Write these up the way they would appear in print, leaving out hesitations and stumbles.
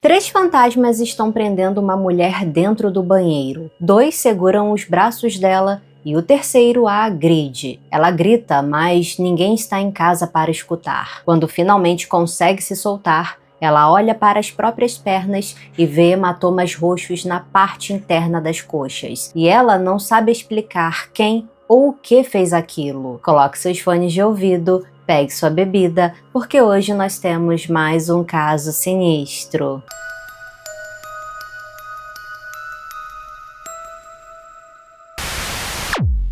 Três fantasmas estão prendendo uma mulher dentro do banheiro. Dois seguram os braços dela e o terceiro a agride. Ela grita, mas ninguém está em casa para escutar. Quando finalmente consegue se soltar, ela olha para as próprias pernas e vê hematomas roxos na parte interna das coxas. E ela não sabe explicar quem ou o que fez aquilo. Coloque seus fones de ouvido, pegue sua bebida, porque hoje nós temos mais um caso sinistro.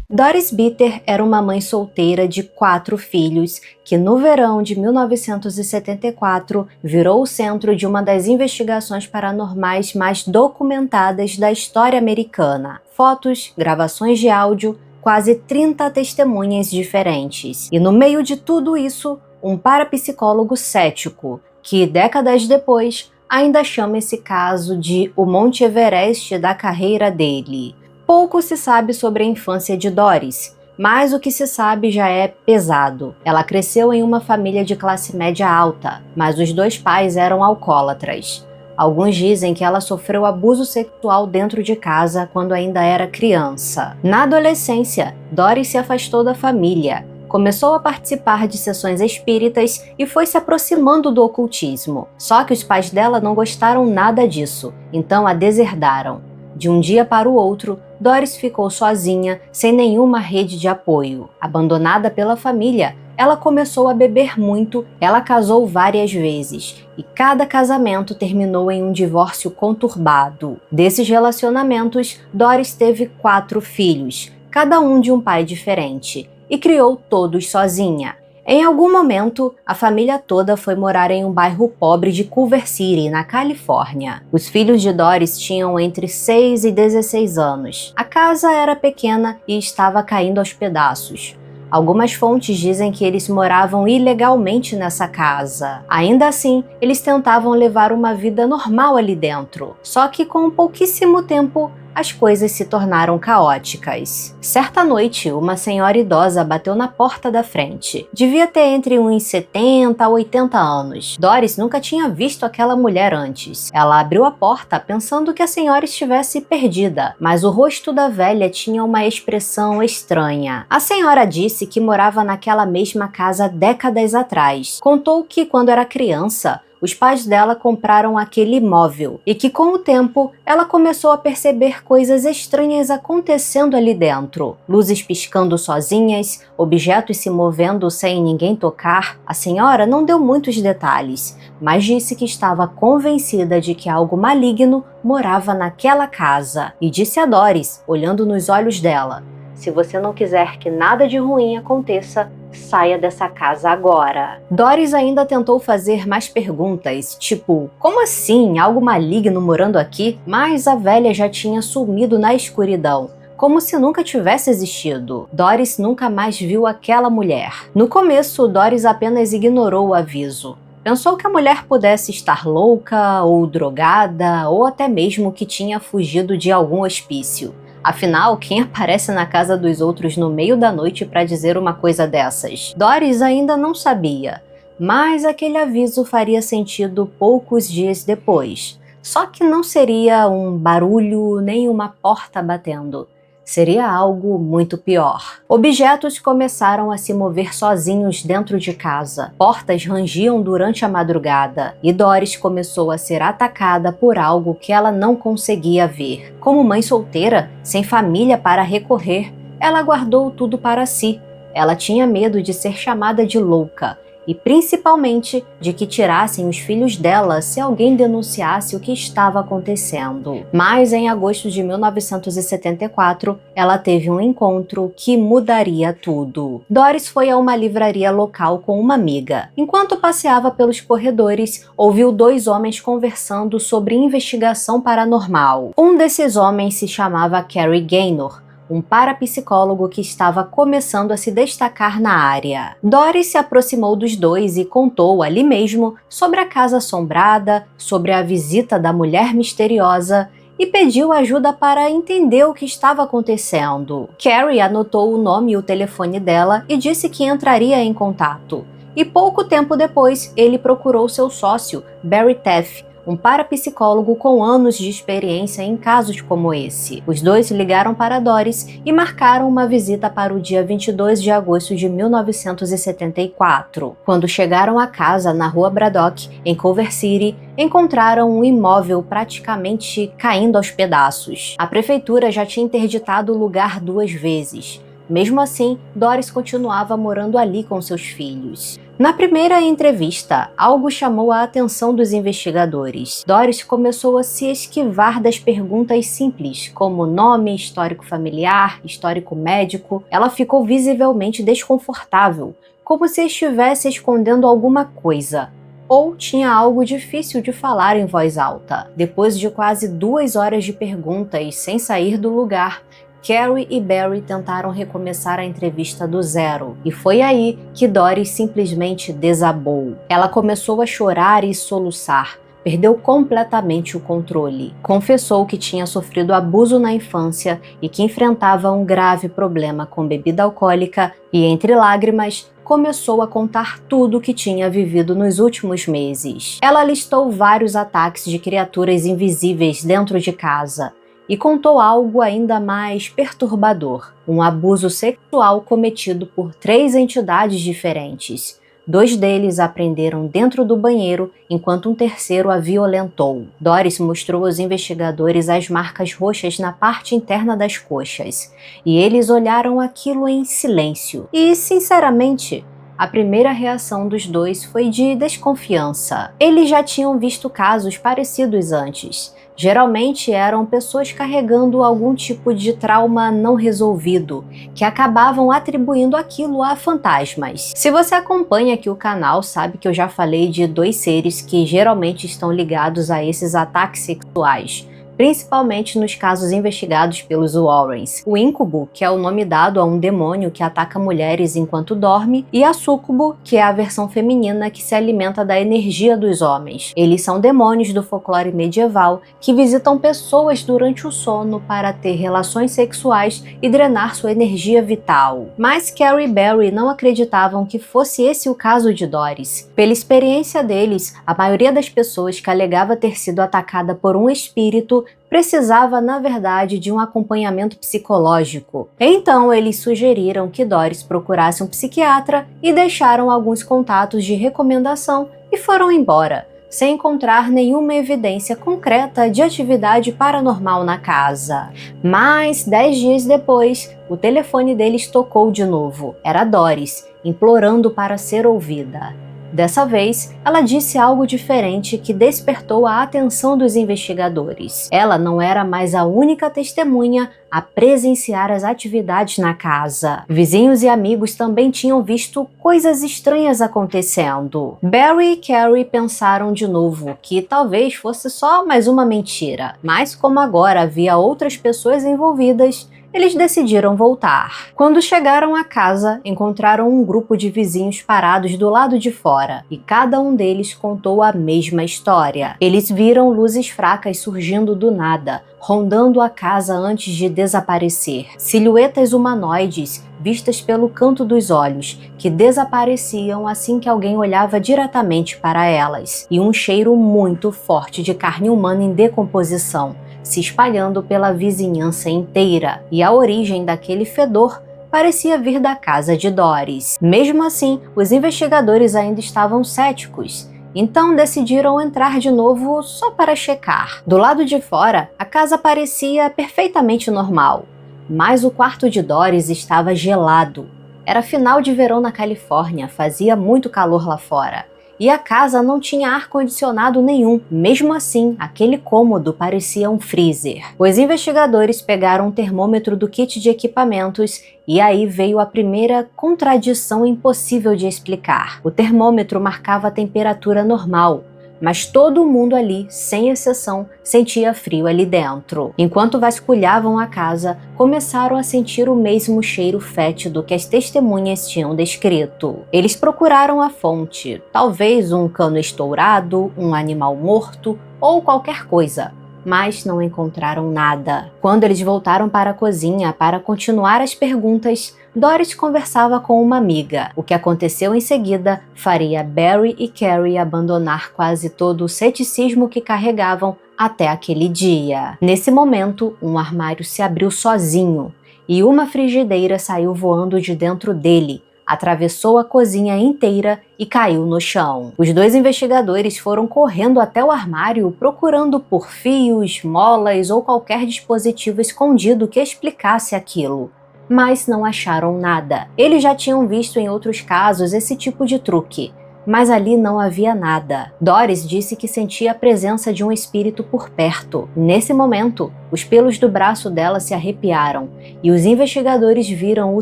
Doris Bitter era uma mãe solteira de 4 filhos que, no verão de 1974, virou o centro de uma das investigações paranormais mais documentadas da história americana. Fotos, gravações de áudio, quase 30 testemunhas diferentes. E no meio de tudo isso, um parapsicólogo cético, que décadas depois ainda chama esse caso de o Monte Everest da carreira dele. Pouco se sabe sobre a infância de Doris, mas o que se sabe já é pesado. Ela cresceu em uma família de classe média alta, mas os dois pais eram alcoólatras. Alguns dizem que ela sofreu abuso sexual dentro de casa quando ainda era criança. Na adolescência, Doris se afastou da família, começou a participar de sessões espíritas e foi se aproximando do ocultismo. Só que os pais dela não gostaram nada disso, então a deserdaram. De um dia para o outro, Doris ficou sozinha, sem nenhuma rede de apoio. Abandonada pela família, ela começou a beber muito, ela casou várias vezes, e cada casamento terminou em um divórcio conturbado. Desses relacionamentos, Doris teve 4 filhos, cada um de um pai diferente, e criou todos sozinha. Em algum momento, a família toda foi morar em um bairro pobre de Culver City, na Califórnia. Os filhos de Doris tinham entre 6 e 16 anos. A casa era pequena e estava caindo aos pedaços. Algumas fontes dizem que eles moravam ilegalmente nessa casa. Ainda assim, eles tentavam levar uma vida normal ali dentro. Só que com pouquíssimo tempo, as coisas se tornaram caóticas. Certa noite, uma senhora idosa bateu na porta da frente. Devia ter entre uns 70 a 80 anos. Doris nunca tinha visto aquela mulher antes. Ela abriu a porta pensando que a senhora estivesse perdida, mas o rosto da velha tinha uma expressão estranha. A senhora disse que morava naquela mesma casa décadas atrás. Contou que, quando era criança, os pais dela compraram aquele imóvel e que, com o tempo, ela começou a perceber coisas estranhas acontecendo ali dentro. Luzes piscando sozinhas, objetos se movendo sem ninguém tocar. A senhora não deu muitos detalhes, mas disse que estava convencida de que algo maligno morava naquela casa. E disse a Doris, olhando nos olhos dela: "Se você não quiser que nada de ruim aconteça, saia dessa casa agora." Doris ainda tentou fazer mais perguntas, tipo, como assim, algo maligno morando aqui? Mas a velha já tinha sumido na escuridão, como se nunca tivesse existido. Doris nunca mais viu aquela mulher. No começo, Doris apenas ignorou o aviso. Pensou que a mulher pudesse estar louca, ou drogada, ou até mesmo que tinha fugido de algum hospício. Afinal, quem aparece na casa dos outros no meio da noite para dizer uma coisa dessas? Doris ainda não sabia, mas aquele aviso faria sentido poucos dias depois. Só que não seria um barulho nem uma porta batendo. Seria algo muito pior. Objetos começaram a se mover sozinhos dentro de casa. Portas rangiam durante a madrugada e Doris começou a ser atacada por algo que ela não conseguia ver. Como mãe solteira, sem família para recorrer, ela guardou tudo para si. Ela tinha medo de ser chamada de louca e principalmente de que tirassem os filhos dela se alguém denunciasse o que estava acontecendo. Mas em agosto de 1974, ela teve um encontro que mudaria tudo. Doris foi a uma livraria local com uma amiga. Enquanto passeava pelos corredores, ouviu 2 homens conversando sobre investigação paranormal. Um desses homens se chamava Cary Gaynor, um parapsicólogo que estava começando a se destacar na área. Doris se aproximou dos dois e contou ali mesmo sobre a casa assombrada, sobre a visita da mulher misteriosa e pediu ajuda para entender o que estava acontecendo. Cary anotou o nome e o telefone dela e disse que entraria em contato. E pouco tempo depois, ele procurou seu sócio, Barry Teff, um parapsicólogo com anos de experiência em casos como esse. Os dois ligaram para Doris e marcaram uma visita para o dia 22 de agosto de 1974. Quando chegaram à casa na rua Braddock, em Culver City, encontraram um imóvel praticamente caindo aos pedaços. A prefeitura já tinha interditado o lugar 2 vezes. Mesmo assim, Doris continuava morando ali com seus filhos. Na primeira entrevista, algo chamou a atenção dos investigadores. Doris começou a se esquivar das perguntas simples, como nome, histórico familiar, histórico médico. Ela ficou visivelmente desconfortável, como se estivesse escondendo alguma coisa. Ou tinha algo difícil de falar em voz alta. Depois de quase 2 horas de perguntas sem sair do lugar, Carrie e Barry tentaram recomeçar a entrevista do zero, e foi aí que Doris simplesmente desabou. Ela começou a chorar e soluçar, perdeu completamente o controle. Confessou que tinha sofrido abuso na infância e que enfrentava um grave problema com bebida alcoólica e, entre lágrimas, começou a contar tudo o que tinha vivido nos últimos meses. Ela listou vários ataques de criaturas invisíveis dentro de casa, e contou algo ainda mais perturbador: um abuso sexual cometido por 3 entidades diferentes. 2 deles a prenderam dentro do banheiro, enquanto um terceiro a violentou. Doris mostrou aos investigadores as marcas roxas na parte interna das coxas, e eles olharam aquilo em silêncio. E, sinceramente, a primeira reação dos dois foi de desconfiança. Eles já tinham visto casos parecidos antes. Geralmente eram pessoas carregando algum tipo de trauma não resolvido, que acabavam atribuindo aquilo a fantasmas. Se você acompanha aqui o canal, sabe que eu já falei de 2 seres que geralmente estão ligados a esses ataques sexuais, principalmente nos casos investigados pelos Warrens. O Incubo, que é o nome dado a um demônio que ataca mulheres enquanto dorme, e a Súcubo, que é a versão feminina que se alimenta da energia dos homens. Eles são demônios do folclore medieval que visitam pessoas durante o sono para ter relações sexuais e drenar sua energia vital. Mas Carrie e Barry não acreditavam que fosse esse o caso de Doris. Pela experiência deles, a maioria das pessoas que alegava ter sido atacada por um espírito precisava, na verdade, de um acompanhamento psicológico. Então, eles sugeriram que Doris procurasse um psiquiatra e deixaram alguns contatos de recomendação e foram embora, sem encontrar nenhuma evidência concreta de atividade paranormal na casa. Mas, 10 dias depois, o telefone deles tocou de novo. Era Doris, implorando para ser ouvida. Dessa vez, ela disse algo diferente que despertou a atenção dos investigadores. Ela não era mais a única testemunha a presenciar as atividades na casa. Vizinhos e amigos também tinham visto coisas estranhas acontecendo. Barry e Carrie pensaram de novo que talvez fosse só mais uma mentira, mas como agora havia outras pessoas envolvidas, eles decidiram voltar. Quando chegaram à casa, encontraram um grupo de vizinhos parados do lado de fora, e cada um deles contou a mesma história. Eles viram luzes fracas surgindo do nada, rondando a casa antes de desaparecer. Silhuetas humanoides vistas pelo canto dos olhos, que desapareciam assim que alguém olhava diretamente para elas, e um cheiro muito forte de carne humana em decomposição, se espalhando pela vizinhança inteira, e a origem daquele fedor parecia vir da casa de Doris. Mesmo assim, os investigadores ainda estavam céticos, então decidiram entrar de novo só para checar. Do lado de fora, a casa parecia perfeitamente normal, mas o quarto de Doris estava gelado. Era final de verão na Califórnia, fazia muito calor lá fora. E a casa não tinha ar-condicionado nenhum. Mesmo assim, aquele cômodo parecia um freezer. Os investigadores pegaram um termômetro do kit de equipamentos e aí veio a primeira contradição impossível de explicar. O termômetro marcava a temperatura normal, mas todo mundo ali, sem exceção, sentia frio ali dentro. Enquanto vasculhavam a casa, começaram a sentir o mesmo cheiro fétido que as testemunhas tinham descrito. Eles procuraram a fonte, talvez um cano estourado, um animal morto ou qualquer coisa, mas não encontraram nada. Quando eles voltaram para a cozinha para continuar as perguntas, Doris conversava com uma amiga. O que aconteceu em seguida faria Barry e Carrie abandonar quase todo o ceticismo que carregavam até aquele dia. Nesse momento, um armário se abriu sozinho e uma frigideira saiu voando de dentro dele, atravessou a cozinha inteira e caiu no chão. Os dois investigadores foram correndo até o armário procurando por fios, molas ou qualquer dispositivo escondido que explicasse aquilo, mas não acharam nada. Eles já tinham visto em outros casos esse tipo de truque, mas ali não havia nada. Doris disse que sentia a presença de um espírito por perto. Nesse momento, os pelos do braço dela se arrepiaram e os investigadores viram o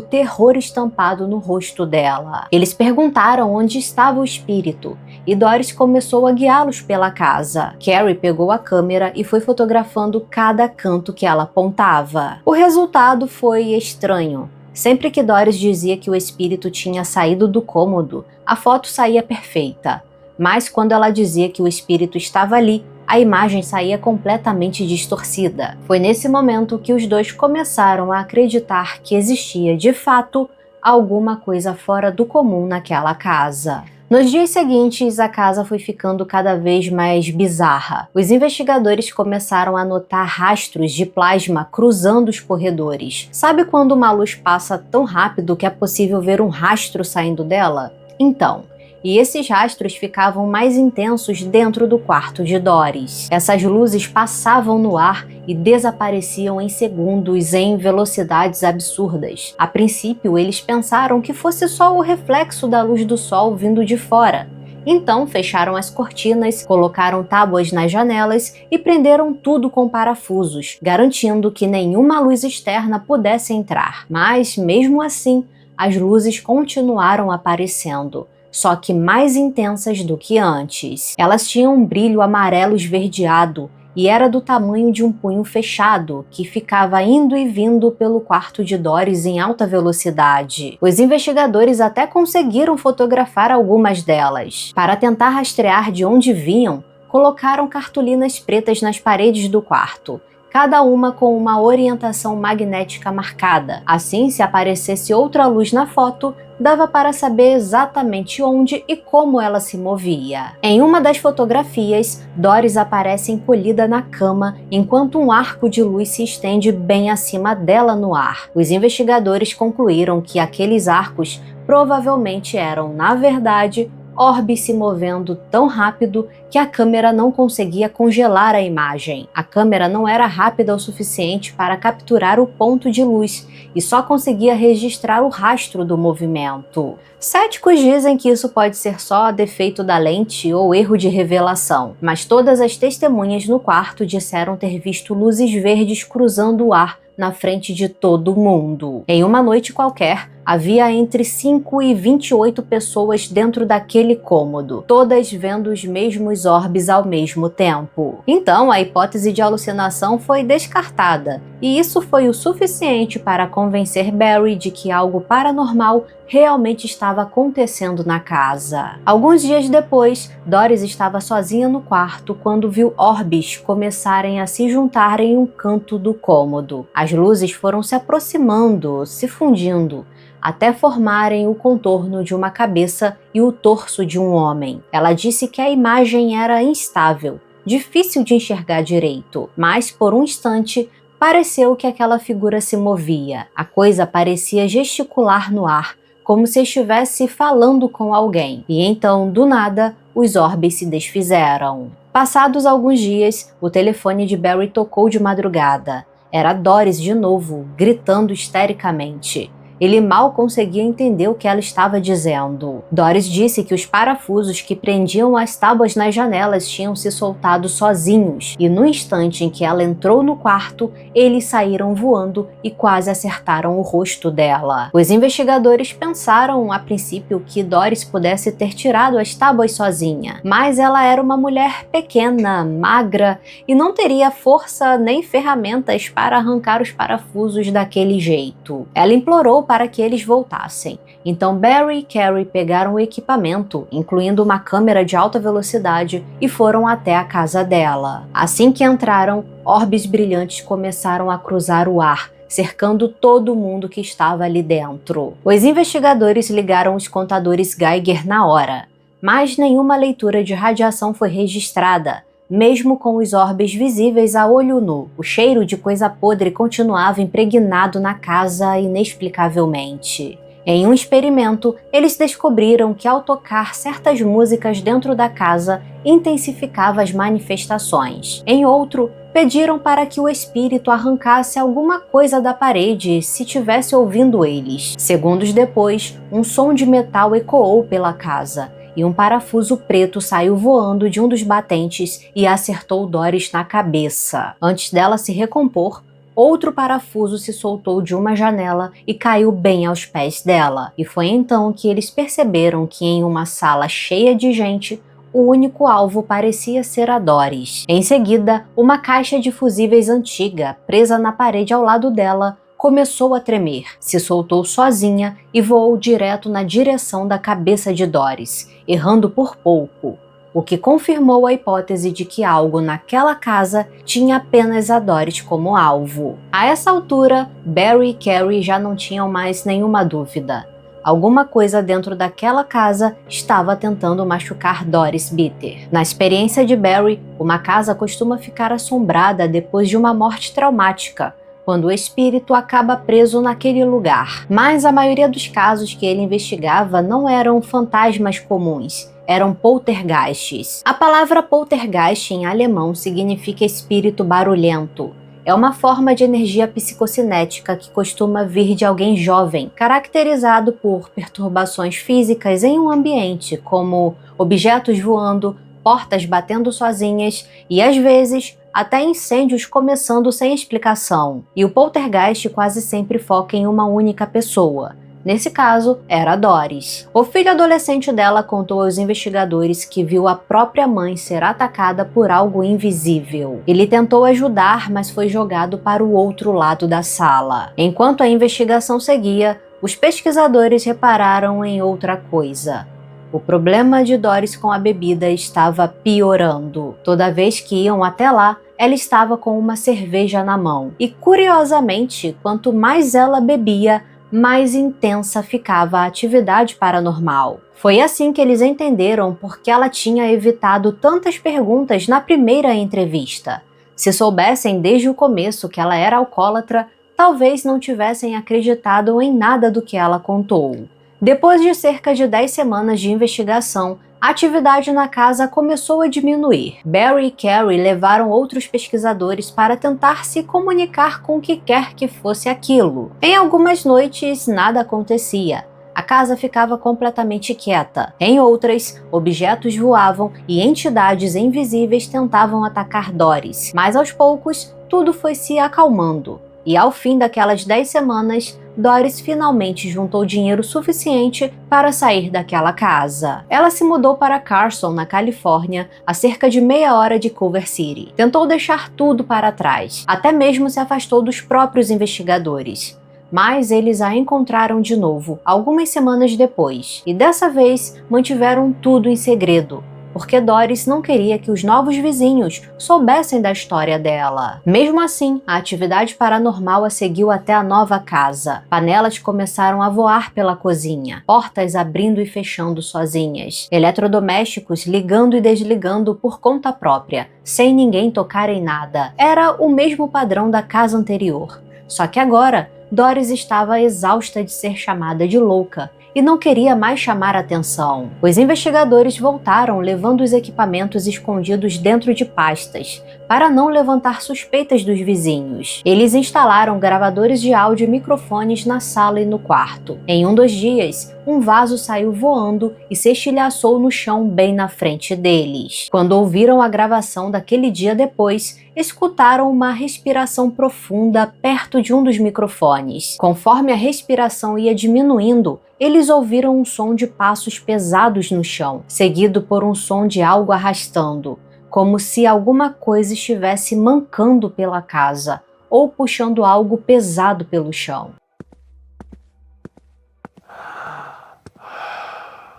terror estampado no rosto dela. Eles perguntaram onde estava o espírito e Doris começou a guiá-los pela casa. Carrie pegou a câmera e foi fotografando cada canto que ela apontava. O resultado foi estranho. Sempre que Doris dizia que o espírito tinha saído do cômodo, a foto saía perfeita. Mas quando ela dizia que o espírito estava ali, a imagem saía completamente distorcida. Foi nesse momento que os dois começaram a acreditar que existia, de fato, alguma coisa fora do comum naquela casa. Nos dias seguintes, a casa foi ficando cada vez mais bizarra. Os investigadores começaram a notar rastros de plasma cruzando os corredores. Sabe quando uma luz passa tão rápido que é possível ver um rastro saindo dela? Então, e esses rastros ficavam mais intensos dentro do quarto de Doris. Essas luzes passavam no ar e desapareciam em segundos em velocidades absurdas. A princípio, eles pensaram que fosse só o reflexo da luz do sol vindo de fora. Então, fecharam as cortinas, colocaram tábuas nas janelas e prenderam tudo com parafusos, garantindo que nenhuma luz externa pudesse entrar. Mas, mesmo assim, as luzes continuaram aparecendo, só que mais intensas do que antes. Elas tinham um brilho amarelo esverdeado e era do tamanho de um punho fechado, que ficava indo e vindo pelo quarto de Doris em alta velocidade. Os investigadores até conseguiram fotografar algumas delas. Para tentar rastrear de onde vinham, colocaram cartolinas pretas nas paredes do quarto, cada uma com uma orientação magnética marcada. Assim, se aparecesse outra luz na foto, dava para saber exatamente onde e como ela se movia. Em uma das fotografias, Doris aparece encolhida na cama, enquanto um arco de luz se estende bem acima dela no ar. Os investigadores concluíram que aqueles arcos provavelmente eram, na verdade, orbes se movendo tão rápido que a câmera não conseguia congelar a imagem. A câmera não era rápida o suficiente para capturar o ponto de luz e só conseguia registrar o rastro do movimento. Céticos dizem que isso pode ser só defeito da lente ou erro de revelação, mas todas as testemunhas no quarto disseram ter visto luzes verdes cruzando o ar na frente de todo mundo. Em uma noite qualquer, havia entre 5 e 28 pessoas dentro daquele cômodo, todas vendo os mesmos orbes ao mesmo tempo. Então, a hipótese de alucinação foi descartada, e isso foi o suficiente para convencer Barry de que algo paranormal realmente estava acontecendo na casa. Alguns dias depois, Doris estava sozinha no quarto quando viu orbes começarem a se juntar em um canto do cômodo. As luzes foram se aproximando, se fundindo, até formarem o contorno de uma cabeça e o torso de um homem. Ela disse que a imagem era instável, difícil de enxergar direito, mas por um instante pareceu que aquela figura se movia. A coisa parecia gesticular no ar, como se estivesse falando com alguém. E então, do nada, os orbes se desfizeram. Passados alguns dias, o telefone de Barry tocou de madrugada. Era Doris de novo, gritando histericamente. Ele mal conseguia entender o que ela estava dizendo. Doris disse que os parafusos que prendiam as tábuas nas janelas tinham se soltado sozinhos, e no instante em que ela entrou no quarto, eles saíram voando e quase acertaram o rosto dela. Os investigadores pensaram a princípio que Doris pudesse ter tirado as tábuas sozinha, mas ela era uma mulher pequena, magra e não teria força nem ferramentas para arrancar os parafusos daquele jeito. Ela implorou para que eles voltassem. Então Barry e Carrie pegaram o equipamento, incluindo uma câmera de alta velocidade, e foram até a casa dela. Assim que entraram, orbes brilhantes começaram a cruzar o ar, cercando todo mundo que estava ali dentro. Os investigadores ligaram os contadores Geiger na hora, mas nenhuma leitura de radiação foi registrada, mesmo com os orbes visíveis a olho nu. O cheiro de coisa podre continuava impregnado na casa inexplicavelmente. Em um experimento, eles descobriram que ao tocar certas músicas dentro da casa, intensificava as manifestações. Em outro, pediram para que o espírito arrancasse alguma coisa da parede se tivesse ouvindo eles. Segundos depois, um som de metal ecoou pela casa, e um parafuso preto saiu voando de um dos batentes e acertou Doris na cabeça. Antes dela se recompor, outro parafuso se soltou de uma janela e caiu bem aos pés dela. E foi então que eles perceberam que em uma sala cheia de gente, o único alvo parecia ser a Doris. Em seguida, uma caixa de fusíveis antiga, presa na parede ao lado dela, começou a tremer, se soltou sozinha e voou direto na direção da cabeça de Doris, errando por pouco, o que confirmou a hipótese de que algo naquela casa tinha apenas a Doris como alvo. A essa altura, Barry e Carrie já não tinham mais nenhuma dúvida. Alguma coisa dentro daquela casa estava tentando machucar Doris Bitter. Na experiência de Barry, uma casa costuma ficar assombrada depois de uma morte traumática, quando o espírito acaba preso naquele lugar. Mas a maioria dos casos que ele investigava não eram fantasmas comuns, eram poltergeists. A palavra poltergeist em alemão significa espírito barulhento. É uma forma de energia psicocinética que costuma vir de alguém jovem, caracterizado por perturbações físicas em um ambiente, como objetos voando, portas batendo sozinhas e, às vezes, até incêndios começando sem explicação. E o poltergeist quase sempre foca em uma única pessoa. Nesse caso, era a Doris. O filho adolescente dela contou aos investigadores que viu a própria mãe ser atacada por algo invisível. Ele tentou ajudar, mas foi jogado para o outro lado da sala. Enquanto a investigação seguia, os pesquisadores repararam em outra coisa. O problema de Doris com a bebida estava piorando. Toda vez que iam até lá, ela estava com uma cerveja na mão. E, curiosamente, quanto mais ela bebia, mais intensa ficava a atividade paranormal. Foi assim que eles entenderam por que ela tinha evitado tantas perguntas na primeira entrevista. Se soubessem desde o começo que ela era alcoólatra, talvez não tivessem acreditado em nada do que ela contou. Depois de cerca de 10 semanas de investigação, a atividade na casa começou a diminuir. Barry e Carrie levaram outros pesquisadores para tentar se comunicar com o que quer que fosse aquilo. Em algumas noites, nada acontecia. A casa ficava completamente quieta. Em outras, objetos voavam e entidades invisíveis tentavam atacar Doris. Mas aos poucos, tudo foi se acalmando. E ao fim daquelas 10 semanas, Doris finalmente juntou dinheiro suficiente para sair daquela casa. Ela se mudou para Carson, na Califórnia, a cerca de meia hora de Culver City. Tentou deixar tudo para trás, até mesmo se afastou dos próprios investigadores. Mas eles a encontraram de novo, algumas semanas depois, e dessa vez mantiveram tudo em segredo, porque Doris não queria que os novos vizinhos soubessem da história dela. Mesmo assim, a atividade paranormal a seguiu até a nova casa. Panelas começaram a voar pela cozinha, portas abrindo e fechando sozinhas, eletrodomésticos ligando e desligando por conta própria, sem ninguém tocar em nada. Era o mesmo padrão da casa anterior. Só que agora, Doris estava exausta de ser chamada de louca e não queria mais chamar atenção. Os investigadores voltaram levando os equipamentos escondidos dentro de pastas, para não levantar suspeitas dos vizinhos. Eles instalaram gravadores de áudio e microfones na sala e no quarto. Em um dos dias, um vaso saiu voando e se estilhaçou no chão bem na frente deles. Quando ouviram a gravação daquele dia depois, escutaram uma respiração profunda perto de um dos microfones. Conforme a respiração ia diminuindo, eles ouviram um som de passos pesados no chão, seguido por um som de algo arrastando, como se alguma coisa estivesse mancando pela casa ou puxando algo pesado pelo chão.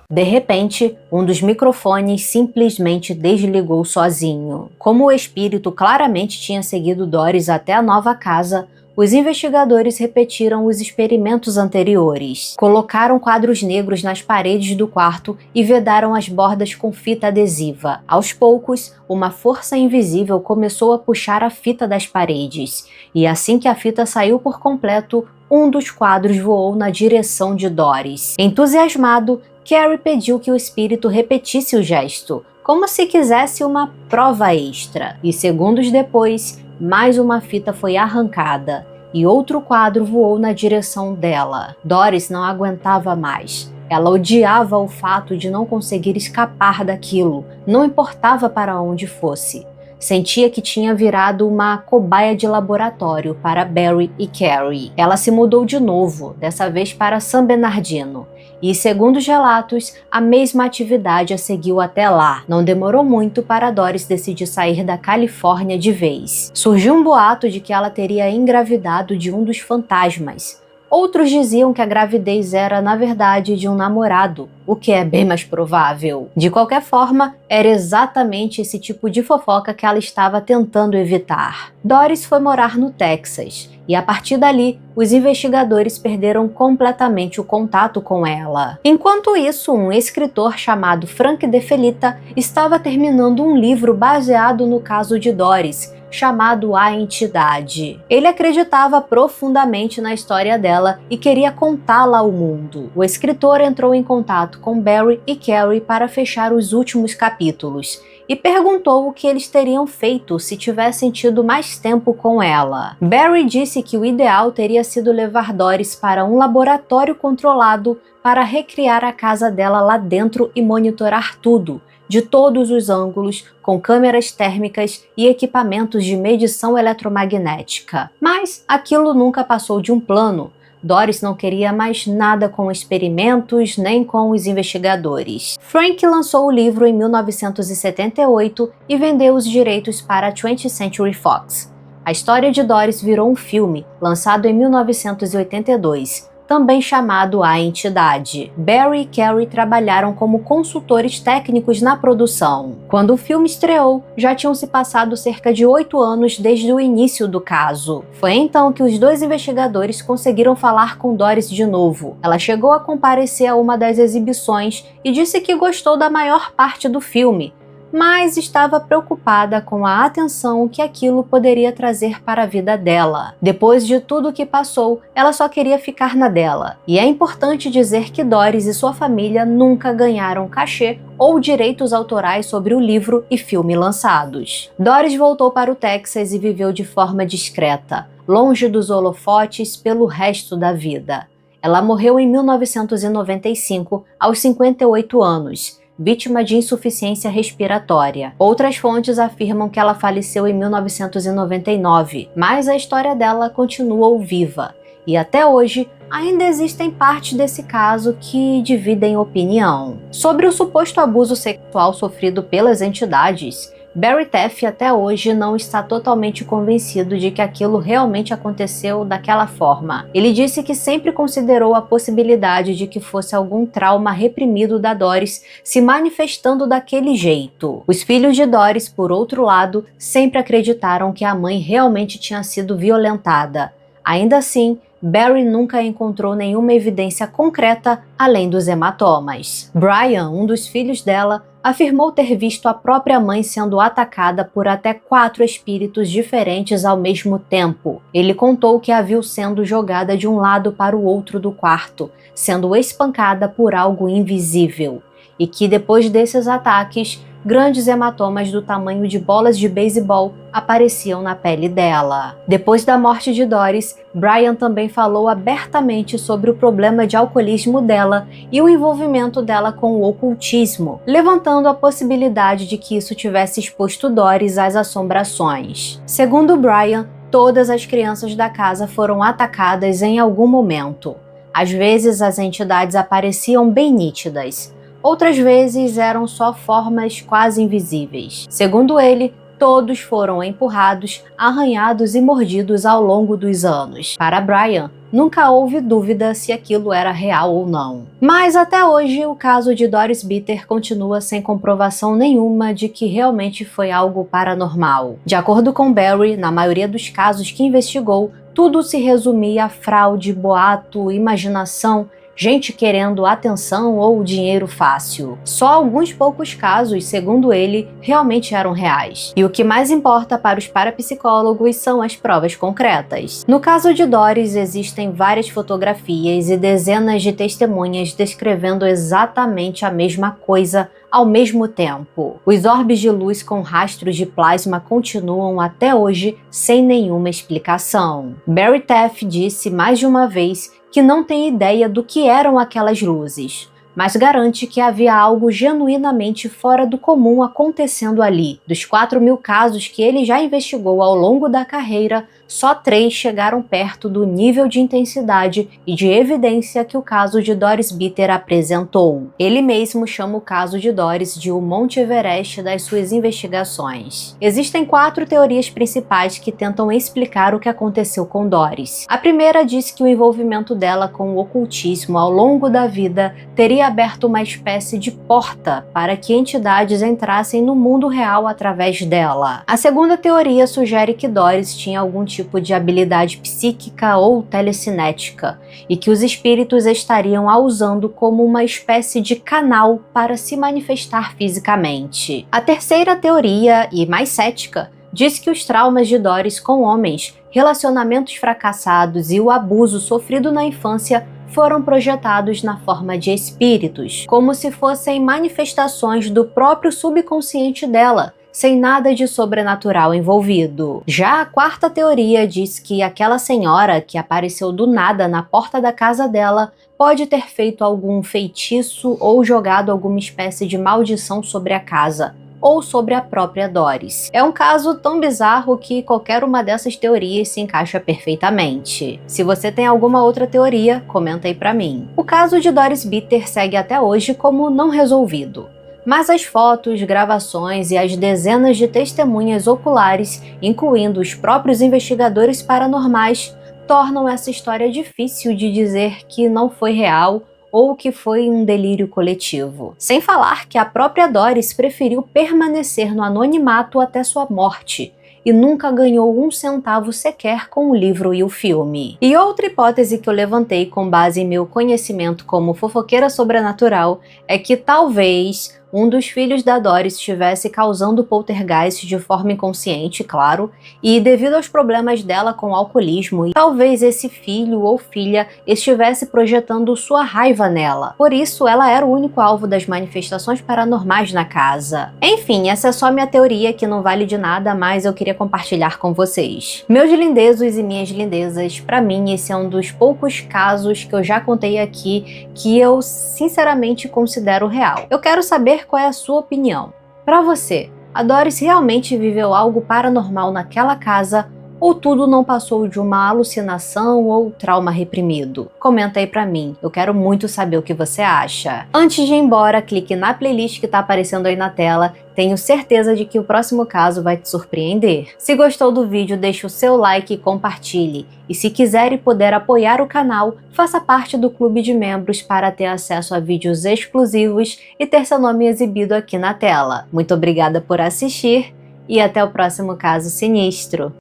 De repente, um dos microfones simplesmente desligou sozinho. Como o espírito claramente tinha seguido Doris até a nova casa, os investigadores repetiram os experimentos anteriores. Colocaram quadros negros nas paredes do quarto e vedaram as bordas com fita adesiva. Aos poucos, uma força invisível começou a puxar a fita das paredes, e assim que a fita saiu por completo, um dos quadros voou na direção de Doris. Entusiasmado, Carrie pediu que o espírito repetisse o gesto, como se quisesse uma prova extra, e segundos depois, mais uma fita foi arrancada e outro quadro voou na direção dela. Doris não aguentava mais. Ela odiava o fato de não conseguir escapar daquilo, não importava para onde fosse. Sentia que tinha virado uma cobaia de laboratório para Barry e Carrie. Ela se mudou de novo, dessa vez para San Bernardino. E, segundo os relatos, a mesma atividade a seguiu até lá. Não demorou muito para Doris decidir sair da Califórnia de vez. Surgiu um boato de que ela teria engravidado de um dos fantasmas. Outros diziam que a gravidez era, na verdade, de um namorado, o que é bem mais provável. De qualquer forma, era exatamente esse tipo de fofoca que ela estava tentando evitar. Doris foi morar no Texas, e a partir dali, os investigadores perderam completamente o contato com ela. Enquanto isso, um escritor chamado Frank De Felitta estava terminando um livro baseado no caso de Doris, chamado A Entidade. Ele acreditava profundamente na história dela e queria contá-la ao mundo. O escritor entrou em contato com Barry e Carrie para fechar os últimos capítulos e perguntou o que eles teriam feito se tivessem tido mais tempo com ela. Barry disse que o ideal teria sido levar Doris para um laboratório controlado para recriar a casa dela lá dentro e monitorar tudo, de todos os ângulos, com câmeras térmicas e equipamentos de medição eletromagnética. Mas aquilo nunca passou de um plano. Doris não queria mais nada com experimentos nem com os investigadores. Frank lançou o livro em 1978 e vendeu os direitos para a 20th Century Fox. A história de Doris virou um filme, lançado em 1982, também chamado A Entidade. Barry e Carrie trabalharam como consultores técnicos na produção. Quando o filme estreou, já tinham se passado cerca de 8 anos desde o início do caso. Foi então que os dois investigadores conseguiram falar com Doris de novo. Ela chegou a comparecer a uma das exibições e disse que gostou da maior parte do filme, mas estava preocupada com a atenção que aquilo poderia trazer para a vida dela. Depois de tudo o que passou, ela só queria ficar na dela. E é importante dizer que Doris e sua família nunca ganharam cachê ou direitos autorais sobre o livro e filme lançados. Doris voltou para o Texas e viveu de forma discreta, longe dos holofotes pelo resto da vida. Ela morreu em 1995, aos 58 anos, vítima de insuficiência respiratória. Outras fontes afirmam que ela faleceu em 1999, mas a história dela continuou viva. E até hoje, ainda existem partes desse caso que dividem opinião. Sobre o suposto abuso sexual sofrido pelas entidades, Barry Teff até hoje não está totalmente convencido de que aquilo realmente aconteceu daquela forma. Ele disse que sempre considerou a possibilidade de que fosse algum trauma reprimido da Doris se manifestando daquele jeito. Os filhos de Doris, por outro lado, sempre acreditaram que a mãe realmente tinha sido violentada. Ainda assim, Barry nunca encontrou nenhuma evidência concreta além dos hematomas. Brian, um dos filhos dela, afirmou ter visto a própria mãe sendo atacada por até 4 espíritos diferentes ao mesmo tempo. Ele contou que a viu sendo jogada de um lado para o outro do quarto, sendo espancada por algo invisível, e que depois desses ataques, grandes hematomas do tamanho de bolas de beisebol apareciam na pele dela. Depois da morte de Doris, Brian também falou abertamente sobre o problema de alcoolismo dela e o envolvimento dela com o ocultismo, levantando a possibilidade de que isso tivesse exposto Doris às assombrações. Segundo Brian, todas as crianças da casa foram atacadas em algum momento. Às vezes, as entidades apareciam bem nítidas. Outras vezes eram só formas quase invisíveis. Segundo ele, todos foram empurrados, arranhados e mordidos ao longo dos anos. Para Brian, nunca houve dúvida se aquilo era real ou não. Mas até hoje, o caso de Doris Bitter continua sem comprovação nenhuma de que realmente foi algo paranormal. De acordo com Barry, na maioria dos casos que investigou, tudo se resumia a fraude, boato, imaginação, gente querendo atenção ou dinheiro fácil. Só alguns poucos casos, segundo ele, realmente eram reais. E o que mais importa para os parapsicólogos são as provas concretas. No caso de Doris, existem várias fotografias e dezenas de testemunhas descrevendo exatamente a mesma coisa ao mesmo tempo. Os orbes de luz com rastros de plasma continuam até hoje sem nenhuma explicação. Barry Taff disse mais de uma vez que não tem ideia do que eram aquelas luzes, mas garante que havia algo genuinamente fora do comum acontecendo ali. Dos 4.000 casos que ele já investigou ao longo da carreira, só 3 chegaram perto do nível de intensidade e de evidência que o caso de Doris Bitter apresentou. Ele mesmo chama o caso de Doris de o Monte Everest das suas investigações. Existem 4 teorias principais que tentam explicar o que aconteceu com Doris. A primeira diz que o envolvimento dela com o ocultismo ao longo da vida teria aberto uma espécie de porta para que entidades entrassem no mundo real através dela. A segunda teoria sugere que Doris tinha algum tipo de habilidade psíquica ou telecinética e que os espíritos estariam a usando como uma espécie de canal para se manifestar fisicamente. A terceira teoria, e mais cética, diz que os traumas de Doris com homens, relacionamentos fracassados e o abuso sofrido na infância foram projetados na forma de espíritos, como se fossem manifestações do próprio subconsciente dela, sem nada de sobrenatural envolvido. Já a quarta teoria diz que aquela senhora que apareceu do nada na porta da casa dela pode ter feito algum feitiço ou jogado alguma espécie de maldição sobre a casa, ou sobre a própria Doris. É um caso tão bizarro que qualquer uma dessas teorias se encaixa perfeitamente. Se você tem alguma outra teoria, comenta aí pra mim. O caso de Doris Bitter segue até hoje como não resolvido. Mas as fotos, gravações e as dezenas de testemunhas oculares, incluindo os próprios investigadores paranormais, tornam essa história difícil de dizer que não foi real ou que foi um delírio coletivo. Sem falar que a própria Doris preferiu permanecer no anonimato até sua morte e nunca ganhou um centavo sequer com o livro e o filme. E outra hipótese que eu levantei com base em meu conhecimento como fofoqueira sobrenatural é que talvez um dos filhos da Doris estivesse causando poltergeist de forma inconsciente, claro, e devido aos problemas dela com o alcoolismo, talvez esse filho ou filha estivesse projetando sua raiva nela. Por isso, ela era o único alvo das manifestações paranormais na casa. Enfim, essa é só minha teoria que não vale de nada, mas eu queria compartilhar com vocês. Meus lindezos e minhas lindezas, pra mim esse é um dos poucos casos que eu já contei aqui que eu sinceramente considero real. Eu quero saber qual é a sua opinião. Para você, a Doris realmente viveu algo paranormal naquela casa ou tudo não passou de uma alucinação ou trauma reprimido? Comenta aí pra mim, eu quero muito saber o que você acha. Antes de ir embora, clique na playlist que tá aparecendo aí na tela, tenho certeza de que o próximo caso vai te surpreender. Se gostou do vídeo, deixe o seu like e compartilhe. E se quiser e puder apoiar o canal, faça parte do clube de membros para ter acesso a vídeos exclusivos e ter seu nome exibido aqui na tela. Muito obrigada por assistir e até o próximo caso sinistro.